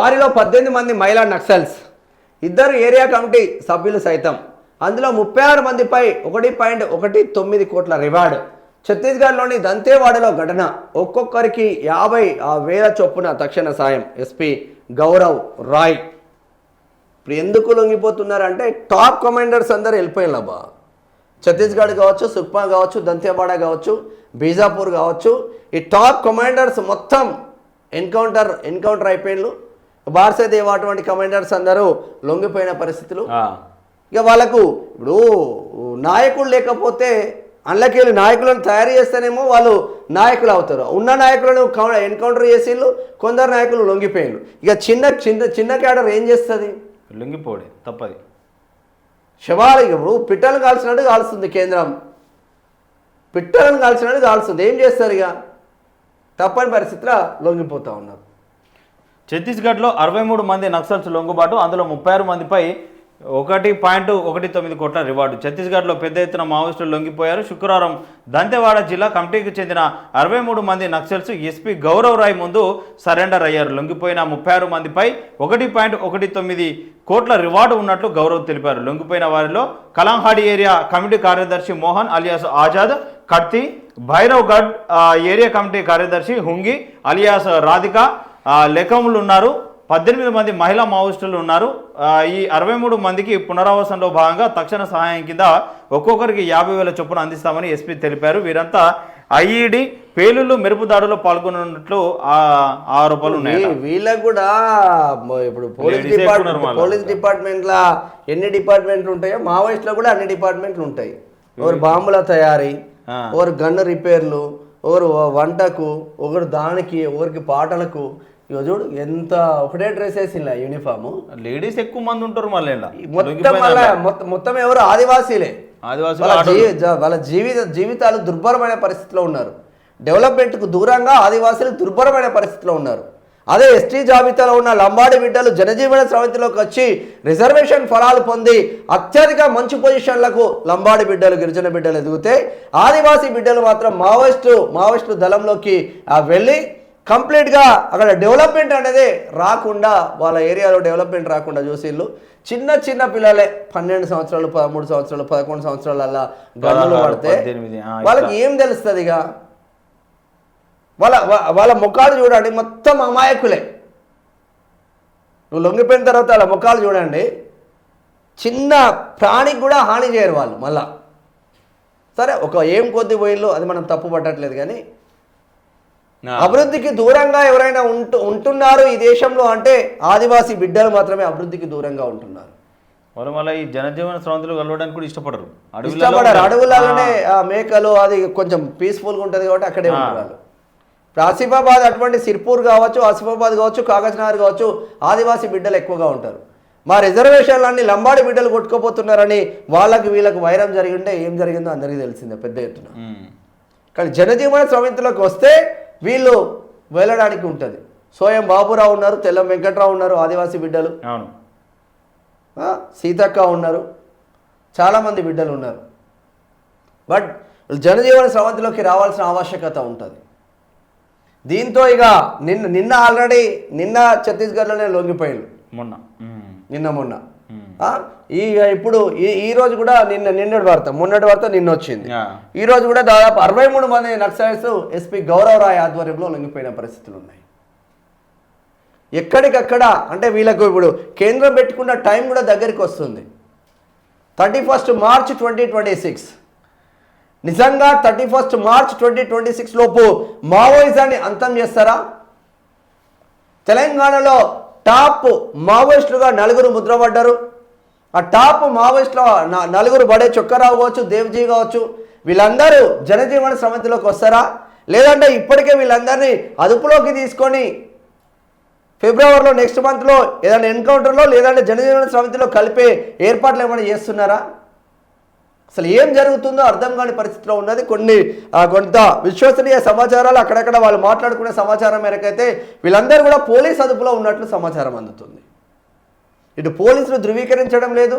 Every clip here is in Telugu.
వారిలో 18 మంది మహిళా నక్సల్స్, 2 ఏరియా కమిటీ సభ్యులు సైతం. అందులో 36 మందిపై 1.19 కోట్ల రివార్డు. ఛత్తీస్గఢ్లోని దంతేవాడలో ఘటన. ఒక్కొక్కరికి 50,000 చొప్పున తక్షణ సాయం. ఎస్పీ గౌరవ్ రాయ్. ఇప్పుడు ఎందుకు లొంగిపోతున్నారంటే టాప్ కమాండర్స్ అందరూ వెళ్ళిపోయినబ్బా. ఛత్తీస్గఢ్ కావచ్చు, సుక్మా కావచ్చు, దంతేవాడ కావచ్చు, బీజాపూర్ కావచ్చు, ఈ టాప్ కమాండర్స్ మొత్తం ఎన్కౌంటర్ అయిపోయినారు. బార్సేదేవ్ అటువంటి కమాండర్స్ అందరూ లొంగిపోయిన పరిస్థితులు. ఇక వాళ్ళకు ఇప్పుడు నాయకులు లేకపోతే అందులోకి నాయకులను తయారు చేస్తేనేమో వాళ్ళు నాయకులు అవుతారు. ఉన్న నాయకులను ఎన్కౌంటర్ చేసిళ్ళు, కొందరు నాయకులు లొంగిపోయిళ్ళు. ఇక చిన్న క్యాడర్ ఏం చేస్తుంది? లొంగిపోడే తప్పది. శవాలు ఇప్పుడు పిట్టలను కాల్చినట్టు కాల్స్తుంది కేంద్రం, పిట్టలను కాల్చినట్టు కాల్స్తుంది. ఏం చేస్తారు? ఇక తప్పని పరిస్థితిలో లొంగిపోతూ ఉన్నారు. ఛత్తీస్గఢ్లో 63 మంది నక్సల్స్ లొంగుబాటు. అందులో 36 మందిపై 1.19 కోట్ల రివార్డు. ఛత్తీస్గఢ్లో పెద్ద ఎత్తున మావోయిస్టులు లొంగిపోయారు. శుక్రవారం దంతెవాడ జిల్లా కమిటీకి చెందిన 63 మంది నక్సల్స్ ఎస్పీ గౌరవ్ రాయ్ ముందు సరెండర్ అయ్యారు. లొంగిపోయిన 36 మందిపై 1.19 కోట్ల రివార్డు ఉన్నట్లు గౌరవ్ తెలిపారు. లొంగిపోయిన వారిలో కలంహాడి ఏరియా కమిటీ కార్యదర్శి Mohan alias Azad, Kadti, Bhairavgarh area committee కార్యదర్శి హుంగి అలియాస్ రాధిక లెకములు ఉన్నారు. 18 మంది మహిళా మావోయిస్టులు ఉన్నారు. ఈ 63 మందికి పునరావాసంలో భాగంగా తక్షణ సహాయం కింద ఒక్కొక్కరికి 50,000 చొప్పున అందిస్తామని ఎస్పీ తెలిపారు. వీరంతా ఐఈడి పేలుళ్లు, మెరుపు దాడులో పాల్గొన్నట్లు ఆరోపణలు ఉన్నాయి. వీళ్ళకు కూడా ఇప్పుడు పోలీస్ డిపార్ట్మెంట్లో ఎన్ని డిపార్ట్మెంట్లు ఉంటాయో మావోయిస్టులో కూడా అన్ని డిపార్ట్మెంట్లు ఉంటాయి. ఒకరు బాంబుల తయారీ, ఒకరు గన్ను రిపేర్లు, ఒకరు వంటకు, ఒకరు దానికి, ఒకరికి పాటలకు. ఇక చూడు ఎంత ఒకటే డ్రెస్ వేసిందా యూనిఫామ్. లేడీస్ ఎక్కువ మంది ఉంటారు. మళ్ళీ మొత్తం ఎవరు ఆదివాసీలే. వాళ్ళ జీవితాలు దుర్భరమైన పరిస్థితిలో ఉన్నారు. డెవలప్మెంట్కు దూరంగా ఆదివాసీలు దుర్భరమైన పరిస్థితిలో ఉన్నారు. అదే ఎస్టీ జాబితాలో ఉన్న లంబాడి బిడ్డలు జనజీవన స్రవంతిలోకి వచ్చి రిజర్వేషన్ ఫలాలు పొంది అత్యధిక మంచి పొజిషన్లకు లంబాడి బిడ్డలు, గిరిజన బిడ్డలు ఎదిగితే, ఆదివాసీ బిడ్డలు మాత్రం మావోయిస్టు దళంలోకి వెళ్ళి కంప్లీట్గా అక్కడ డెవలప్మెంట్ అనేది రాకుండా, వాళ్ళ ఏరియాలో డెవలప్మెంట్ రాకుండా చూసిళ్ళు. చిన్న పిల్లలే 12 సంవత్సరాలు, 13 సంవత్సరాలు, 11 సంవత్సరాల గన్నులు పడితే వాళ్ళకి ఏం తెలుస్తుంది? ఇక వాళ్ళ ముఖాలు చూడండి, మొత్తం అమాయకులే. నువ్వు లొంగిపోయిన తర్వాత వాళ్ళ ముఖాలు చూడండి, చిన్న ప్రాణికి కూడా హాని చేయరు వాళ్ళు. మళ్ళా సరే ఏం కొద్ది పోయిళ్ళు అది మనం తప్పు పట్టట్లేదు, కానీ అభివృద్ధికి దూరంగా ఎవరైనా ఉంటున్నారు ఈ దేశంలో అంటే ఆదివాసీ బిడ్డలు మాత్రమే అభివృద్ధికి దూరంగా ఉంటున్నారు. వాళ్ళు మళ్ళీ ఈ జనజీవన స్రవంతులు కలవడానికి కూడా ఇష్టపడరు. అడవులలోనే మేకలు అది కొంచెం పీస్ఫుల్గా ఉంటుంది కాబట్టి అక్కడే ఉంటారు. ఇప్పుడు ఆసిఫాబాద్ అటువంటి సిర్పూర్ కావచ్చు, ఆసిఫాబాద్ కావచ్చు, కాగజ్నగర్ కావచ్చు, ఆదివాసీ బిడ్డలు ఎక్కువగా ఉంటారు. మా రిజర్వేషన్లన్నీ లంబాడి బిడ్డలు కొట్టుకోపోతున్నారని వీళ్ళకి వైరం జరిగింటే ఏం జరిగిందో అందరికీ తెలిసిందే పెద్ద ఎత్తున. కానీ జనజీవన స్రవంతిలోకి వస్తే వీళ్ళు వెళ్ళడానికి ఉంటుంది. సోయం బాబురావు ఉన్నారు, తెల్లం వెంకట్రావు ఉన్నారు, ఆదివాసీ బిడ్డలు, సీతక్క ఉన్నారు, చాలామంది బిడ్డలు ఉన్నారు. బట్ జనజీవన స్రవంతిలోకి రావాల్సిన ఆవశ్యకత ఉంటుంది. దీంతో ఇక నిన్న ఆల్రెడీ ఛత్తీస్గఢ్లోనే లొంగిపోయారు. మొన్న ఇప్పుడు ఈ రోజు కూడా మొన్నటి వార్త నిన్న వచ్చింది. ఈ రోజు కూడా దాదాపు 63 మంది నక్సలైట్స్ ఎస్పీ గౌరవ్ రాయ్ ఆధ్వర్యంలో లొంగిపోయిన పరిస్థితులు ఉన్నాయి. ఎక్కడికక్కడ అంటే వీళ్ళకు ఇప్పుడు కేంద్రం పెట్టుకున్న టైం కూడా దగ్గరికి వస్తుంది. 31 మార్చ్ 2026. నిజంగా 31 మార్చ్ 2026 లోపు మావోయిజాన్ని అంతం చేస్తారా? తెలంగాణలో టాప్ మావోయిస్టులుగా 4 ముద్రపడ్డారు. ఆ టాప్ మావోయిస్టులో 4 బడే చొక్కరావు కావచ్చు, దేవ్జీ కావచ్చు, వీళ్ళందరూ జనజీవన స్రవంతిలోకి వస్తారా? లేదంటే ఇప్పటికే వీళ్ళందరినీ అదుపులోకి తీసుకొని ఫిబ్రవరిలో నెక్స్ట్ మంత్లో ఏదైనా ఎన్కౌంటర్లో లేదంటే జనజీవన స్రవంతిలో కలిపే ఏర్పాట్లు ఏమైనా చేస్తున్నారా? అసలు ఏం జరుగుతుందో అర్థం కాని పరిస్థితిలో ఉన్నది. కొంత విశ్వసనీయ సమాచారాలు అక్కడక్కడ వాళ్ళు మాట్లాడుకునే సమాచారం మేరకైతే వీళ్ళందరూ కూడా పోలీస్ అదుపులో ఉన్నట్లు సమాచారం అందుతుంది. ఇటు పోలీసులు ధృవీకరించడం లేదు,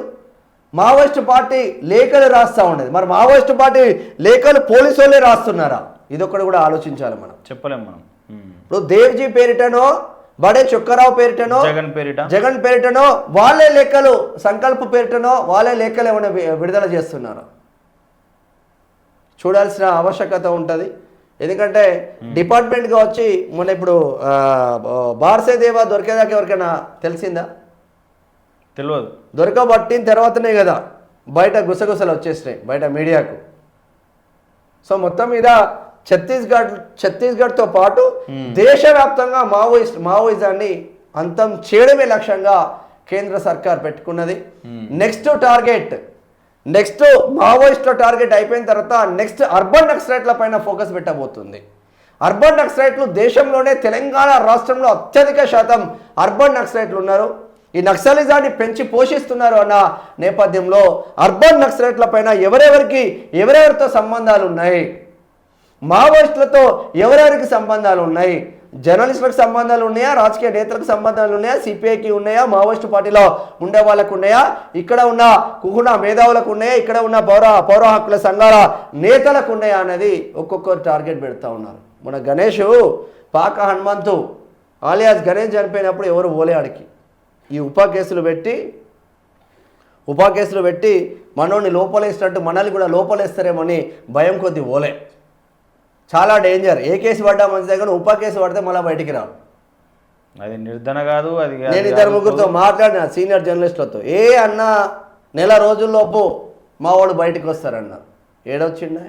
మావోయిస్టు పార్టీ లేఖలు రాస్తూ ఉండేది. మరి మావోయిస్టు పార్టీ లేఖలు పోలీసు వాళ్ళే రాస్తున్నారా? ఇదొక్కటి కూడా ఆలోచించాలి మనం. చెప్పలేం మనం. ఇప్పుడు దేవ్జీ పేరిటనో బడే చుక్కారావు పేరిటనో జగన్ పేరిటనో వాళ్ళే లెక్కలు, సంకల్ప పేరిటనో వాళ్ళే లెక్కలు ఏమైనా విడుదల చేస్తున్నారు. చూడాల్సిన ఆవశ్యకత ఉంటుంది. ఎందుకంటే డిపార్ట్మెంట్గా వచ్చి మొన్న ఇప్పుడు బార్సేదేవా దొరికేదాకా ఎవరికైనా తెలిసిందా? తెలియదు. దొరకబట్టిన తర్వాతనే కదా బయట గుసగుసలు వచ్చేసినాయి బయట మీడియాకు. సో మొత్తం మీద ఛత్తీస్గఢ్తో పాటు దేశవ్యాప్తంగా మావోయిజాన్ని అంతం చేయడమే లక్ష్యంగా కేంద్ర సర్కార్ పెట్టుకున్నది. నెక్స్ట్ మావోయిస్టుల టార్గెట్ అయిపోయిన తర్వాత నెక్స్ట్ అర్బన్ నక్సలైట్ల పైన ఫోకస్ పెట్టబోతుంది. అర్బన్ నక్సలైట్లు దేశంలోనే తెలంగాణ రాష్ట్రంలో అత్యధిక శాతం అర్బన్ నక్సలైట్లు ఉన్నారు. ఈ నక్సలిజాన్ని పెంచి పోషిస్తున్నారు అన్న నేపథ్యంలో అర్బన్ నక్సలైట్ల పైన ఎవరెవరితో సంబంధాలు ఉన్నాయి, మావోయిస్టులతో ఎవరెవరికి సంబంధాలు ఉన్నాయి, జర్నలిస్టులకు సంబంధాలు ఉన్నాయా, రాజకీయ నేతలకు సంబంధాలు ఉన్నాయా, సిపిఐకి ఉన్నాయా, మావోయిస్టు పార్టీలో ఉండే వాళ్ళకు ఉన్నాయా, ఇక్కడ ఉన్న కుహుణ మేధావులకు ఉన్నాయా, ఇక్కడ ఉన్న పౌర హక్కుల సంఘాల నేతలకు ఉన్నాయా అనేది ఒక్కొక్కరు టార్గెట్ పెడతా ఉన్నారు. మన గణేష్ పాక హనుమంతు ఆలియాస్ గణేష్ చనిపోయినప్పుడు ఎవరు పోలే ఆడికి. ఈ ఉపా కేసులు పెట్టి మనోని లోపలేసినట్టు మనల్ని కూడా లోపలేస్తారేమని భయం కొద్ది పోలే. చాలా డేంజర్. ఏ కేసు పడ్డా మంచిదే కానీ ఉపా కేసు పడితే మళ్ళీ బయటికి రావు. అది నిర్ధన కాదు. అది నేను ఇద్దరు ముగ్గురితో మాట్లాడిన సీనియర్ జర్నలిస్టులతో, అన్న నెల రోజుల్లోపు మా వాడు బయటికి వస్తారన్న. ఏడొచ్చిండే